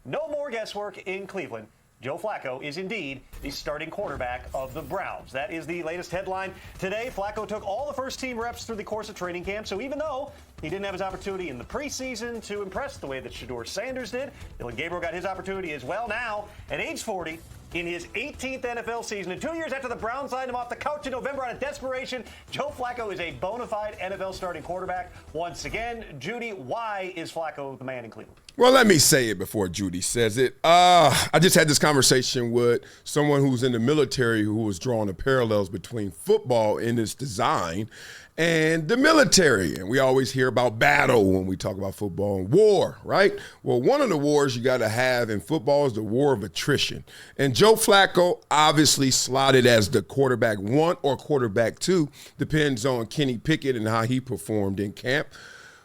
No more guesswork in Cleveland. Joe Flacco is indeed the starting quarterback of the Browns. That is the latest headline today. Flacco took all the first-team reps through the course of training camp, so even though he didn't have his opportunity in the preseason to impress the way that Shedeur Sanders did, Dillon Gabriel got his opportunity as well. Now, at age 40, in his 18th NFL season, and 2 years after the Browns signed him off the couch in November out of desperation, Joe Flacco is a bona fide NFL starting quarterback once again. Judy, why is Flacco the man in Cleveland? Well, let me say it before Judy says it. I just had this conversation with someone who's in the military who was drawing the parallels between football in its design and the military. And we always hear about battle when we talk about football and war, right? Well, one of the wars you got to have in football is the war of attrition. And Joe Flacco, obviously slotted as the quarterback one or quarterback two, depends on Kenny Pickett and how he performed in camp,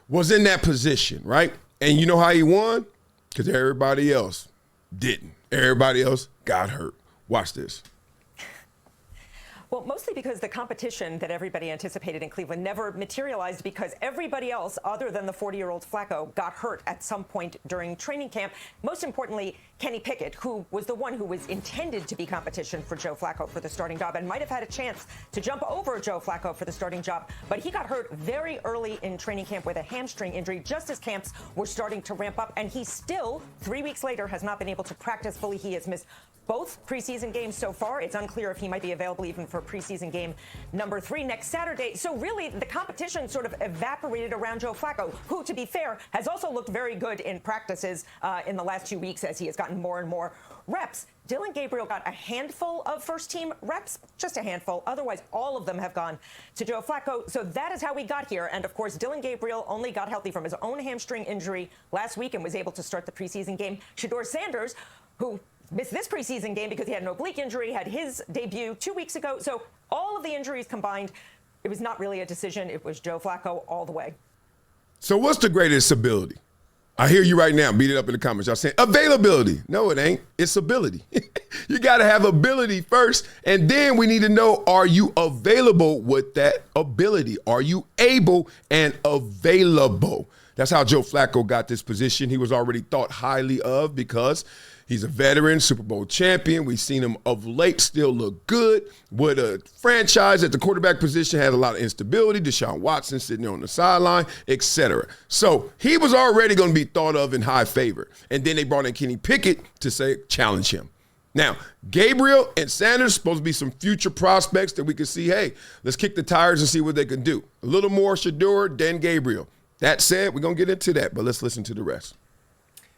was in that position, right? And you know how he won? Because everybody else didn't. Everybody else got hurt. Watch this. Well, mostly because the competition that everybody anticipated in Cleveland never materialized because everybody else other than the 40-year-old Flacco got hurt at some point during training camp. Most importantly, Kenny Pickett, who was the one who was intended to be competition for Joe Flacco for the starting job and might have had a chance to jump over Joe Flacco for the starting job. But he got hurt very early in training camp with a hamstring injury just as camps were starting to ramp up. And he still, 3 weeks later, has not been able to practice fully. He has missed both preseason games so far. It's unclear if he might be available even for preseason game number 3 next Saturday. So really, the competition sort of evaporated around Joe Flacco, who, to be fair, has also looked very good in practices in the last 2 weeks as he has gotten more and more reps. Dillon Gabriel got a handful of first-team reps, just a handful. Otherwise, all of them have gone to Joe Flacco. So that is how we got here. And, of course, Dillon Gabriel only got healthy from his own hamstring injury last week and was able to start the preseason game. Shedeur Sanders, who missed this preseason game because he had an oblique injury, had his debut 2 weeks ago. So all of the injuries combined, it was not really a decision. It was Joe Flacco all the way. So what's the greatest ability? I hear you right now. Beat it up in the comments. Y'all saying availability. No, it ain't. It's ability. You got to have ability first, and then we need to know, are you available with that ability? Are you able and available? That's how Joe Flacco got this position. He was already thought highly of because he's a veteran, Super Bowl champion. We've seen him of late still look good with a franchise at the quarterback position, had a lot of instability, Deshaun Watson sitting on the sideline, etc. So he was already going to be thought of in high favor. And then they brought in Kenny Pickett to say, challenge him. Now, Gabriel and Sanders supposed to be some future prospects that we could see, hey, let's kick the tires and see what they can do. A little more Shedeur than Gabriel. That said, we're going to get into that, but let's listen to the rest.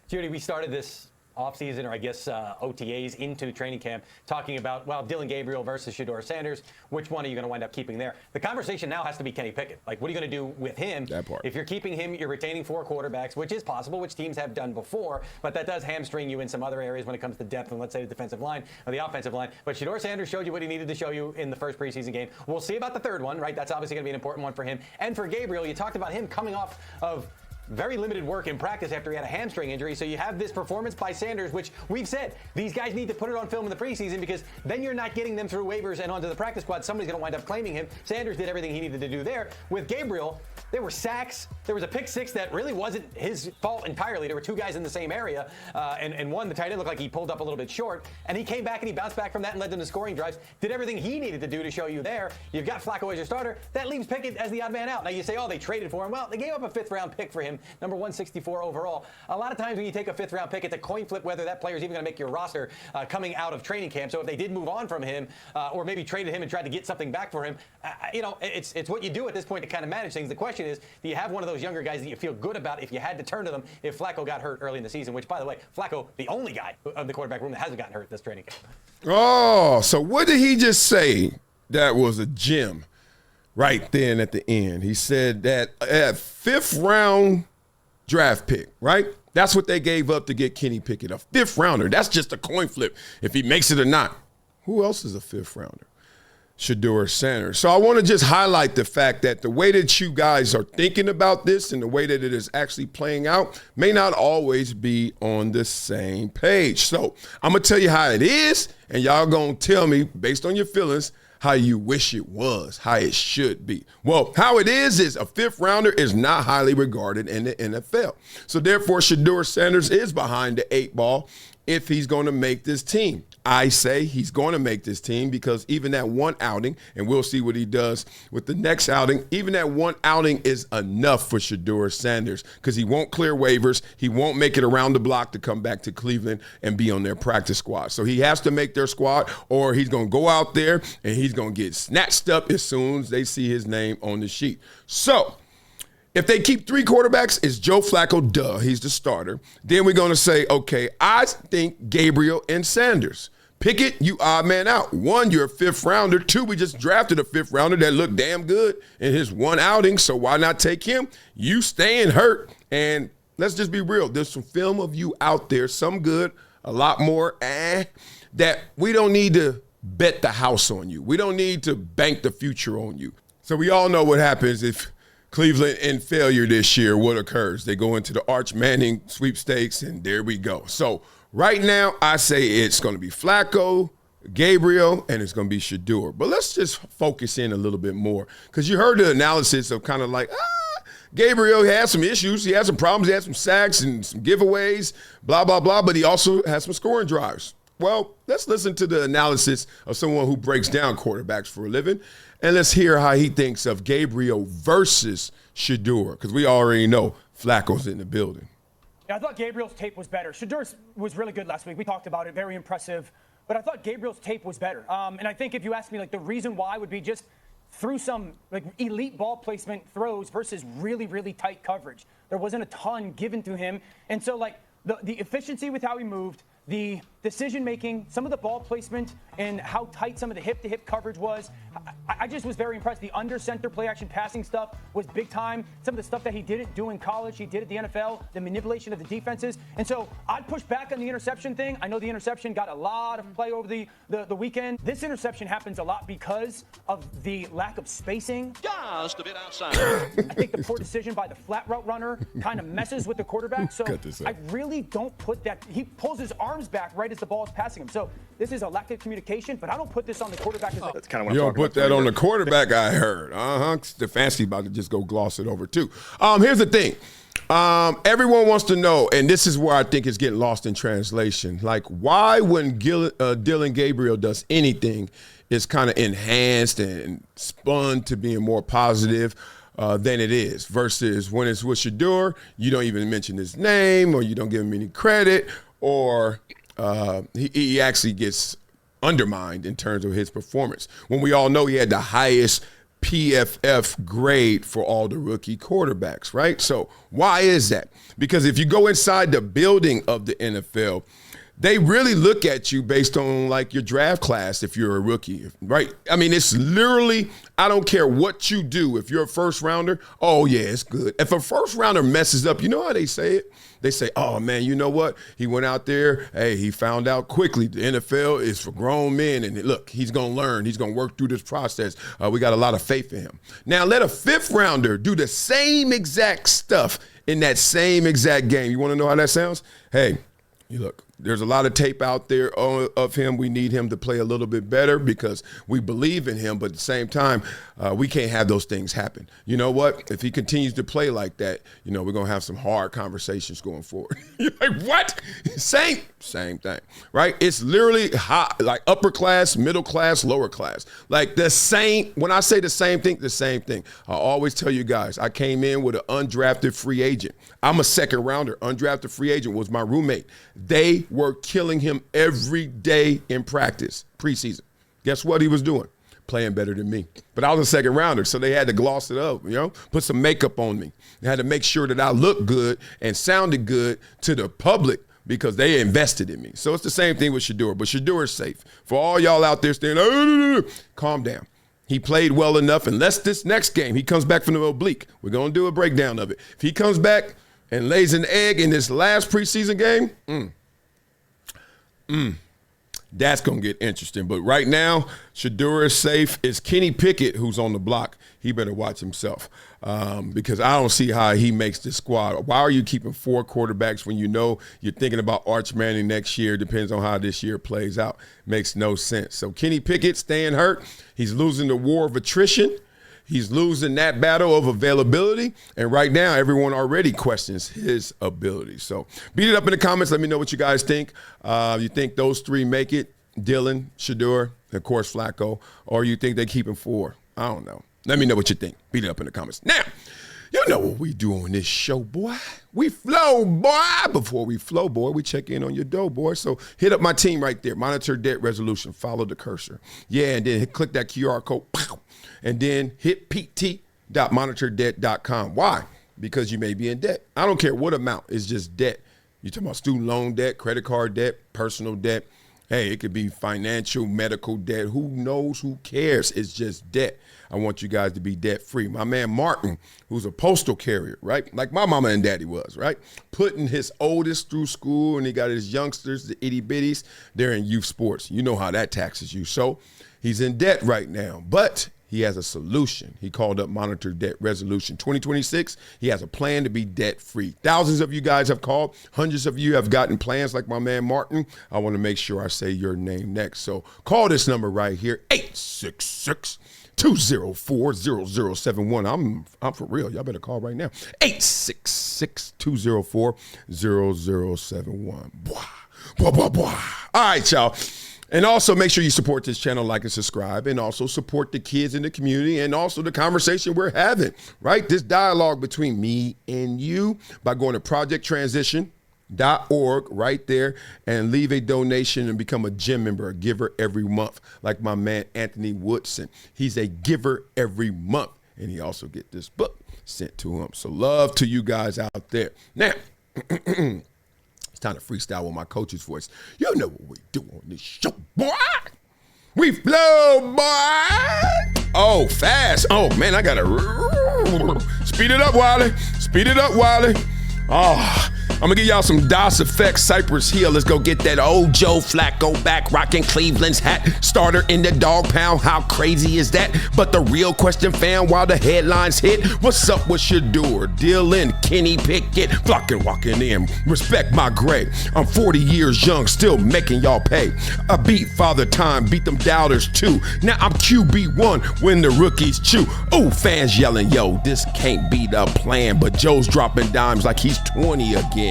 Judy, we started this offseason, or I guess OTAs into training camp, talking about, well, Dillon Gabriel versus Shedeur Sanders. Which one are you going to wind up keeping there? The conversation now has to be Kenny Pickett. Like, what are you going to do with him? That part. If you're keeping him, you're retaining 4 quarterbacks, which is possible, which teams have done before, but that does hamstring you in some other areas when it comes to depth and, let's say, the defensive line or the offensive line. But Shedeur Sanders showed you what he needed to show you in the first preseason game. We'll see about the third one, right? That's obviously going to be an important one for him. And for Gabriel, you talked about him coming off of very limited work in practice after he had a hamstring injury. So you have this performance by Sanders, which we've said these guys need to put it on film in the preseason because then you're not getting them through waivers and onto the practice squad. Somebody's going to wind up claiming him. Sanders did everything he needed to do there. With Gabriel, there were sacks. There was a pick 6 that really wasn't his fault entirely. There were 2 guys in the same area, and one, the tight end, looked like he pulled up a little bit short. And he came back and he bounced back from that and led them to scoring drives. Did everything he needed to do to show you there. You've got Flacco as your starter. That leaves Pickett as the odd man out. Now you say, oh, they traded for him. Well, they gave up a 5th-round pick for him, number 164 overall. A lot of times when you take a 5th-round pick, it's a coin flip whether that player is even going to make your roster coming out of training camp. So if they did move on from him or maybe traded him and tried to get something back for him, it's what you do at this point to kind of manage things. The question is, do you have one of those younger guys that you feel good about if you had to turn to them if Flacco got hurt early in the season, which, by the way, Flacco, the only guy of the quarterback room that hasn't gotten hurt this training camp. Oh, so what did he just say that was a gem right then at the end? He said that at 5th-round draft pick, right? That's what they gave up to get Kenny Pickett, a 5th-rounder. That's just a coin flip if he makes it or not. Who else is a 5th-rounder? Shedeur Sanders. So I want to just highlight the fact that the way that you guys are thinking about this and the way that it is actually playing out may not always be on the same page. So I'm going to tell you how it is, and y'all going to tell me, based on your feelings, how you wish it was, how it should be. Well, how it is a fifth rounder is not highly regarded in the NFL. So therefore, Shedeur Sanders is behind the 8 ball if he's going to make this team. I say he's going to make this team because even that one outing, and we'll see what he does with the next outing, even that one outing is enough for Shedeur Sanders because he won't clear waivers. He won't make it around the block to come back to Cleveland and be on their practice squad. So he has to make their squad or he's going to go out there and he's going to get snatched up as soon as they see his name on the sheet. So if they keep 3 quarterbacks, it's Joe Flacco, duh, he's the starter. Then we're going to say, okay, I think Gabriel and Sanders. Pickett, you odd man out. 1, you're a 5th rounder. 2, we just drafted a 5th rounder that looked damn good in his one outing, so why not take him? You staying hurt, and let's just be real. There's some film of you out there, some good, a lot more, that we don't need to bet the house on you. We don't need to bank the future on you. So we all know what happens if Cleveland in failure this year, what occurs? They go into the Arch Manning sweepstakes, and there we go. So right now, I say it's going to be Flacco, Gabriel, and it's going to be Shedeur. But let's just focus in a little bit more because you heard the analysis of kind of like, Gabriel had some issues. He had some problems. He had some sacks and some giveaways, blah, blah, blah. But he also has some scoring drives. Well, let's listen to the analysis of someone who breaks down quarterbacks for a living. And let's hear how he thinks of Gabriel versus Shedeur because we already know Flacco's in the building. Yeah, I thought Gabriel's tape was better. Shedeur's was really good last week. We talked about it, very impressive. But I thought Gabriel's tape was better. And I think if you ask me, like, the reason why would be just through some, like, elite ball placement throws versus really, really tight coverage. There wasn't a ton given to him. And so, like, the efficiency with how he moved, the decision-making, some of the ball placement, and how tight some of the hip-to-hip coverage was. I just was very impressed. The under-center play-action passing stuff was big time. Some of the stuff that he didn't do in college, he did at the NFL, the manipulation of the defenses. And so I'd push back on the interception thing. I know the interception got a lot of play over the weekend. This interception happens a lot because of the lack of spacing. Just a bit outside. I think the poor decision by the flat route runner kind of messes with the quarterback. So I really don't put that. He pulls his arms back right as the ball is passing him. So this is a lack of communication, but I don't put this on the quarterback. That's kind of what you don't put that on the quarterback, I heard. Stefanski about to just go gloss it over, too. Here's the thing. Everyone wants to know, and this is where I think it's getting lost in translation, like why when Dillon Gabriel does anything, it's kind of enhanced and spun to being more positive than it is versus when it's with Shedeur, you don't even mention his name or you don't give him any credit or he actually gets undermined in terms of his performance. When we all know he had the highest PFF grade for all the rookie quarterbacks, right? So why is that? Because if you go inside the building of the NFL, they really look at you based on like your draft class if you're a rookie, right? I mean, it's literally, I don't care what you do. If you're a first rounder, oh yeah, it's good. If a first rounder messes up, you know how they say it? They say, oh man, you know what? He went out there, hey, he found out quickly the NFL is for grown men and look, he's gonna learn, he's gonna work through this process. We got a lot of faith in him. Now let a fifth rounder do the same exact stuff in that same exact game. You wanna know how that sounds? Hey, you look, there's a lot of tape out there of him. We need him to play a little bit better because we believe in him, but at the same time, we can't have those things happen. You know what? If he continues to play like that, you know, we're going to have some hard conversations going forward. You're like, what? Same thing, right? It's literally hot, like upper class, middle class, lower class. Like the same, when I say the same thing, the same thing. I always tell you guys, I came in with an undrafted free agent. I'm a second rounder. Undrafted free agent was my roommate. They were killing him every day in practice, preseason. Guess what he was doing? Playing better than me. But I was a second rounder, so they had to gloss it up, you know, put some makeup on me. They had to make sure that I looked good and sounded good to the public because they invested in me. So it's the same thing with Shedeur, but Shedeur is safe. For all y'all out there saying, calm down. He played well enough, unless this next game he comes back from the oblique. We're going to do a breakdown of it. If he comes back and lays an egg in this last preseason game, That's going to get interesting. But right now, Shedeur is safe. It's Kenny Pickett who's on the block. He better watch himself because I don't see how he makes this squad. Why are you keeping 4 quarterbacks when you know you're thinking about Arch Manning next year? Depends on how this year plays out. Makes no sense. So Kenny Pickett staying hurt. He's losing the war of attrition. He's losing that battle of availability. And right now, everyone already questions his ability. So beat it up in the comments. Let me know what you guys think. You think those 3 make it? Dillon, Shedeur, and of course Flacco. Or you think they keep him 4? I don't know. Let me know what you think. Beat it up in the comments. Now, you know what we do on this show, boy. We flow, boy. Before we flow, boy, we check in on your dough, boy. So hit up my team right there. Monitor debt resolution. Follow the cursor. Yeah, and then click that QR code. Pow. And then hit pt.monitordebt.com. Why? Because you may be in debt. I don't care what amount. It's just debt. You're talking about student loan debt, credit card debt, personal debt. Hey, it could be financial, medical debt. Who knows? Who cares? It's just debt. I want you guys to be debt-free. My man Martin, who's a postal carrier, right? Like my mama and daddy was, right? Putting his oldest through school, and he got his youngsters, the itty-bitties. They're in youth sports. You know how that taxes you. So he's in debt right now. But he has a solution. He called up Monitor Debt Resolution 2026. He has a plan to be debt-free. Thousands of you guys have called. Hundreds of you have gotten plans like my man Martin. I want to make sure I say your name next. So call this number right here, 866-204-0071. I'm for real. Y'all better call right now. 866-204-0071. Bwah, bwah, bwah, bwah. All right, y'all. And also make sure you support this channel, like and subscribe, and also support the kids in the community and also the conversation we're having, right? This dialogue between me and you by going to projecttransition.org right there and leave a donation and become a gym member, a giver every month, like my man Anthony Woodson. He's a giver every month, and he also get this book sent to him. So love to you guys out there. Now, it's time to freestyle with my coach's voice. You know what we do on this show, boy. We flow, boy. Oh, fast. Oh, man, I got to speed it up, Wiley. Speed it up, Wiley. Oh, I'm going to give y'all some DOS effects, Cypress Hill. Let's go get that old Joe Flacco back, rocking Cleveland's hat. Starter in the dog pound. How crazy is that? But the real question, fam, while the headlines hit, what's up with Shedeur, Dillon, Kenny Pickett, Flacco walking in? Respect my grade. I'm 40 years young, still making y'all pay. I beat Father Time, beat them doubters too. Now I'm QB1 when the rookies chew. Oh, fans yelling, yo, this can't be the plan. But Joe's dropping dimes like he's 20 again.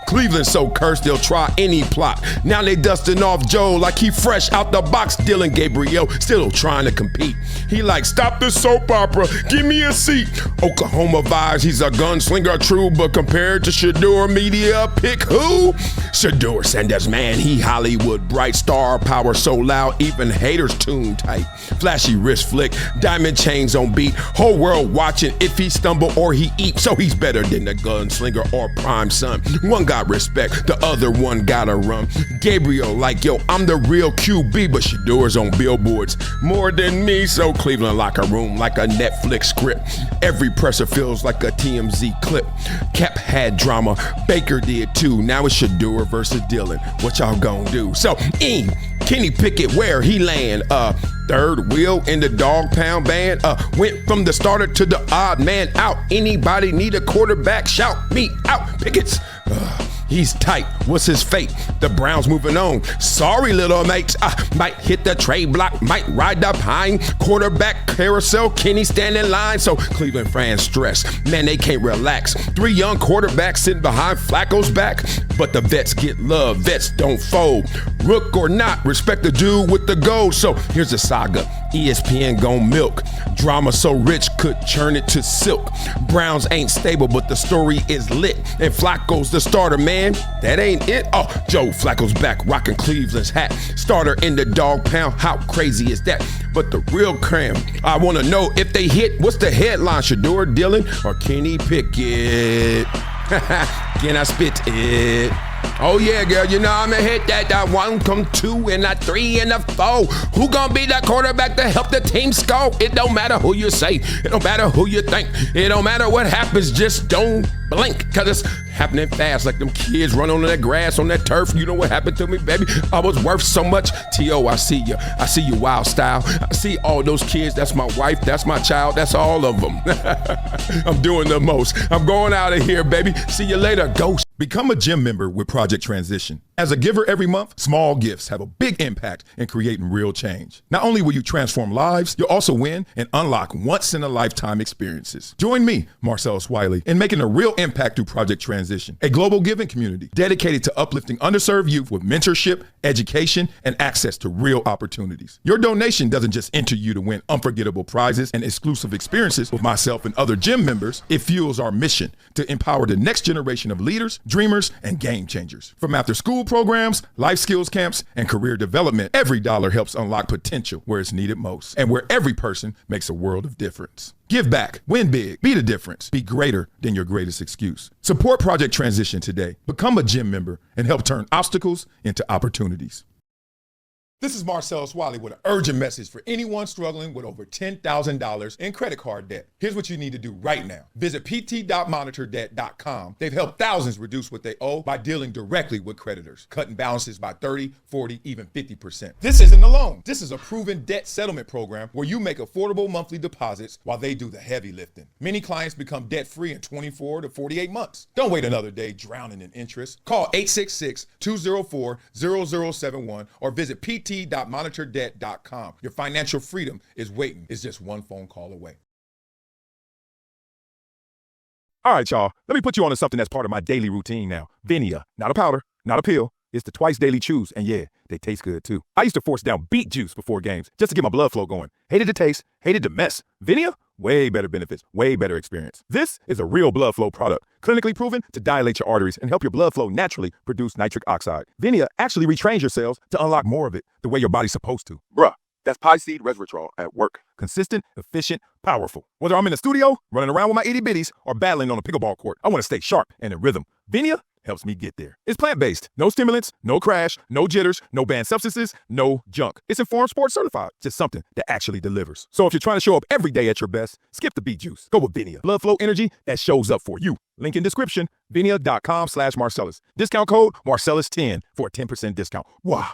Cleveland's so cursed they'll try any plot. Now they dusting off Joe like he fresh out the box. Dillon Gabriel still trying to compete. He like, stop the soap opera, give me a seat. Oklahoma vibes, he's a gunslinger true, but compared to Shedeur, media pick who? Shedeur Sanders, man, he Hollywood bright, star power so loud, even haters tune tight. Flashy wrist flick, diamond chains on beat, whole world watching if he stumble or he eat. So he's better than the gunslinger or prime son. One got respect, the other one gotta run. Gabriel like, yo, I'm the real QB, but Shedeur's on billboards more than me. So Cleveland locker room like a Netflix script. Every presser feels like a TMZ clip. Cap had drama, Baker did too. Now it's Shedeur versus Dillon. What y'all gonna do? So Kenny Pickett, where he land? Third wheel in the dog pound band. Went from the starter to the odd man out. Anybody need a quarterback? Shout me out. Pickett's. He's tight. What's his fate? The Browns moving on. Sorry, little mates. Might hit the trade block. Might ride up high. Quarterback carousel. Kenny stand in line. So Cleveland fans stress. Man, they can't relax. 3 young quarterbacks sitting behind Flacco's back. But the vets get love. Vets don't fold. Rook or not, respect the dude with the gold. So here's the saga. ESPN gon' milk. Drama so rich could churn it to silk. Browns ain't stable, but the story is lit. And Flacco's the starter, man. That ain't it. Oh, Joe Flacco's back, rocking Cleveland's hat. Starter in the dog pound. How crazy is that? But the real cram, I want to know if they hit. What's the headline? Shedeur, Dillon, or Kenny Pickett? Can I spit it? Oh yeah, girl, you know I'ma hit that 1, 2, and a 3 and a 4. Who gonna be that quarterback to help the team score? It don't matter who you say, it don't matter who you think, it don't matter what happens, just don't blink, cause it's happening fast like them kids run on that grass, on that turf. You know what happened to me, baby? I was worth so much. T.O., I see you, wild style. I see all those kids, that's my wife, that's my child, that's all of them. I'm doing the most. I'm going out of here, baby. See you later, ghost. Become a gym member with Project Transition. As a giver every month, small gifts have a big impact in creating real change. Not only will you transform lives, you'll also win and unlock once-in-a-lifetime experiences. Join me, Marcellus Wiley, in making a real impact through Project Transition, a global giving community dedicated to uplifting underserved youth with mentorship, education, and access to real opportunities. Your donation doesn't just enter you to win unforgettable prizes and exclusive experiences with myself and other gym members. It fuels our mission to empower the next generation of leaders, dreamers, and game changers. From after-school programs, life skills camps, and career development, every dollar helps unlock potential where it's needed most, and where every person makes a world of difference. Give back, win big, be the difference, be greater than your greatest excuse. Support Project Transition today. Become a gym member and help turn obstacles into opportunities. This is Marcellus Wiley with an urgent message for anyone struggling with over $10,000 in credit card debt. Here's what you need to do right now. Visit pt.monitordebt.com. They've helped thousands reduce what they owe by dealing directly with creditors, cutting balances by 30, 40, even 50%. This isn't a loan. This is a proven debt settlement program where you make affordable monthly deposits while they do the heavy lifting. Many clients become debt-free in 24 to 48 months. Don't wait another day drowning in interest. Call 866-204-0071 or visit pt.monitordebt.com. Your financial freedom is waiting. It's just one phone call away. All right, y'all. Let me put you on to something that's part of my daily routine now. Vinia. Not a powder, not a pill. It's the twice daily chews, and yeah, they taste good too. I used to force down beet juice before games just to get my blood flow going. Hated the taste, hated the mess. Vinia? Way better benefits, way better experience. This is a real blood flow product, clinically proven to dilate your arteries and help your blood flow naturally produce nitric oxide. Vinia actually retrains your cells to unlock more of it the way your body's supposed to. Bruh, that's pie seed resveratrol at work. Consistent, efficient, powerful. Whether I'm in the studio, running around with my itty bitties, or battling on a pickleball court, I want to stay sharp and in rhythm. Vinia helps me get there. It's plant-based. No stimulants, no crash, no jitters, no banned substances, no junk. It's Informed Sports certified. Just something that actually delivers. So if you're trying to show up every day at your best, skip the beet juice. Go with Vinia. Blood flow energy that shows up for you. Link in description, vinia.com/Marcellus. Discount code Marcellus10 for a 10% discount. Wow.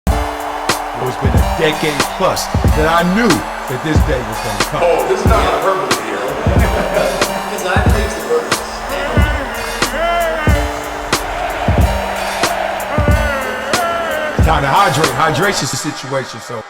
It's been a decade plus that I knew that this day was going to come. Oh, this is not hyperbole here. Because I believe the verse. Time to hydrate. Hydration's the situation, so